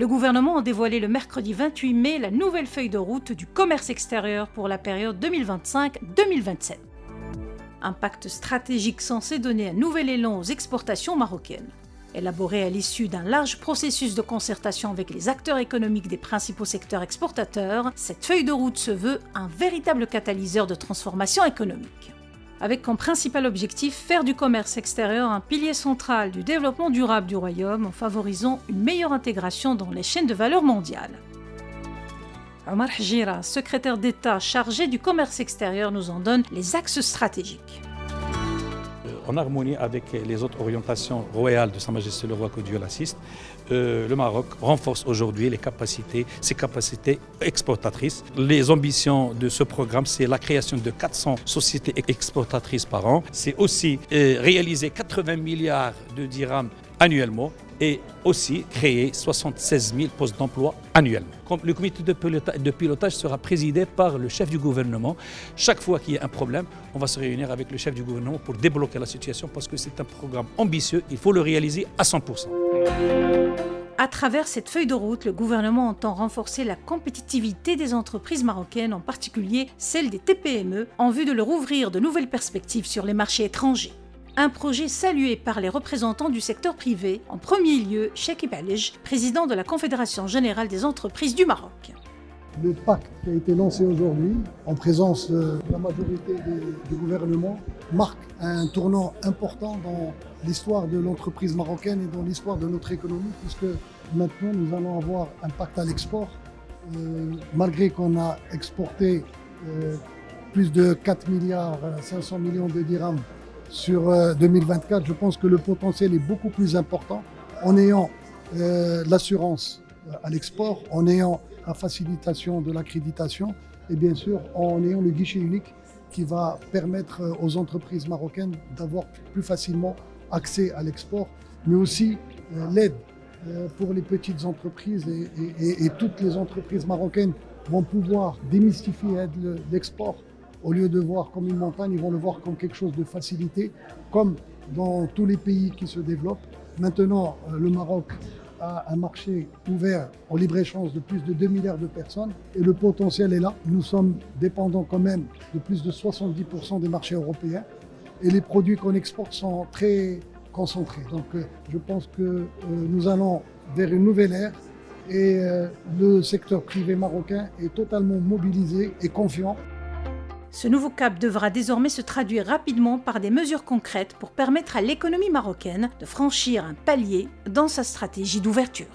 Le gouvernement a dévoilé le mercredi 28 mai la nouvelle feuille de route du commerce extérieur pour la période 2025-2027. Un pacte stratégique censé donner un nouvel élan aux exportations marocaines. Élaborée à l'issue d'un large processus de concertation avec les acteurs économiques des principaux secteurs exportateurs, cette feuille de route se veut un véritable catalyseur de transformation économique. Avec comme principal objectif faire du commerce extérieur un pilier central du développement durable du royaume en favorisant une meilleure intégration dans les chaînes de valeur mondiales. Omar Hjira, secrétaire d'État chargé du commerce extérieur, nous en donne les axes stratégiques. En harmonie avec les autres orientations royales de Sa Majesté le Roi, que Dieu l'assiste, le Maroc renforce aujourd'hui ses capacités exportatrices. Les ambitions de ce programme, c'est la création de 400 sociétés exportatrices par an. C'est aussi réaliser 80 milliards de dirhams annuellement et aussi créer 76 000 postes d'emploi annuellement. Le comité de pilotage sera présidé par le chef du gouvernement. Chaque fois qu'il y a un problème, on va se réunir avec le chef du gouvernement pour débloquer la situation parce que c'est un programme ambitieux, il faut le réaliser à 100%. À travers cette feuille de route, le gouvernement entend renforcer la compétitivité des entreprises marocaines, en particulier celles des TPME, en vue de leur ouvrir de nouvelles perspectives sur les marchés étrangers. Un projet salué par les représentants du secteur privé, en premier lieu Chekib Alij, président de la Confédération générale des entreprises du Maroc. Le pacte qui a été lancé aujourd'hui, en présence de la majorité du gouvernement, marque un tournant important dans l'histoire de l'entreprise marocaine et dans l'histoire de notre économie, puisque maintenant nous allons avoir un pacte à l'export. Malgré qu'on a exporté plus de 4 milliards 500 millions de dirhams sur 2024, je pense que le potentiel est beaucoup plus important en ayant l'assurance à l'export, en ayant la facilitation de l'accréditation et bien sûr en ayant le guichet unique qui va permettre aux entreprises marocaines d'avoir plus facilement accès à l'export, mais aussi l'aide pour les petites entreprises et toutes les entreprises marocaines vont pouvoir démystifier l'export. Au lieu de voir comme une montagne, ils vont le voir comme quelque chose de facilité, comme dans tous les pays qui se développent. Maintenant, le Maroc a un marché ouvert au libre-échange de plus de 2 milliards de personnes et le potentiel est là. Nous sommes dépendants quand même de plus de 70% des marchés européens et les produits qu'on exporte sont très concentrés. Donc je pense que nous allons vers une nouvelle ère et le secteur privé marocain est totalement mobilisé et confiant. Ce nouveau cap devra désormais se traduire rapidement par des mesures concrètes pour permettre à l'économie marocaine de franchir un palier dans sa stratégie d'ouverture.